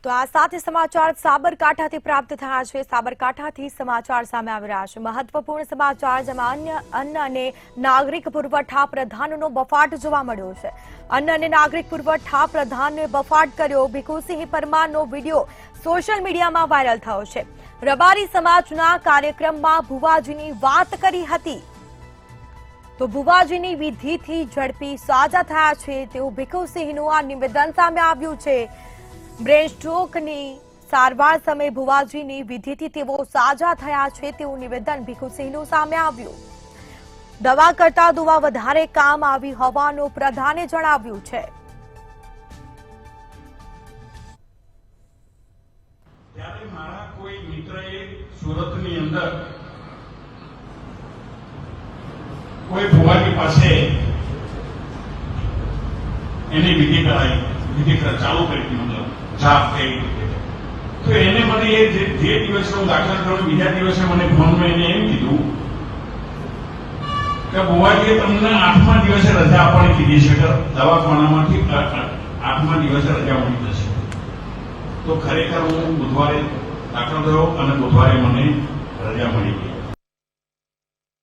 તો આ સાથે સમાચાર સાબરકાંઠાથી પ્રાપ્ત થયા છે। સાબરકાંઠાથી સમાચાર સામે આવી રહ્યા છે। મહત્વપૂર્ણ સમાચાર જેમાં અન્ન અને નાગરિક પુરવઠા પ્રધાનનો બફાટ જોવા મળ્યો છે। અન્ન અને નાગરિક પુરવઠા પ્રધાને બફાટ કર્યો। ભીખુસિંહ પરમારનો વિડીયો સોશિયલ મીડિયામાં વાયરલ થયો છે। રબારી સમાજના કાર્યક્રમમાં ભુવાજીની વાત કરી હતી તો ભુવાજીની વિધિથી ઝડપી સાજા થયા છે તેવું ભીખુસિંહનું આ નિવેદન સામે આવ્યું છે। બ્રેન સ્ટ્રોકની સારવાર સમયે ભુવાજીની વિધિથી તેઓ સાજા થયા છે તેવું નિવેદન ભીખુસિંહનું સામે આવ્યું। દવા કરતા દુવા વધારે કામ આવી હોવાનું પ્રધાને જણાવ્યું છે। ત્યારે મારા કોઈ મિત્રએ સુરતની અંદર કોઈ ભુવાજી પાસે એની વિધિ કરાઈ, વિધિ ચાલુ કરી હતી, મતલબ જાપ થઈ। તો એને મને જે દિવસે હું દાખલ કર્યો બીજા દિવસે મને ફોનમાં એને એમ કીધું કે ભુવાજીએ તમને 8મા દિવસે રજા આપવાની કીધી છે, દવાખાનામાંથી 8મા દિવસે રજા મળી જશે। તો ખરેખર હું બુધવારે દાખલ થયો અને બુધવારે મને રજા મળી ગઈ।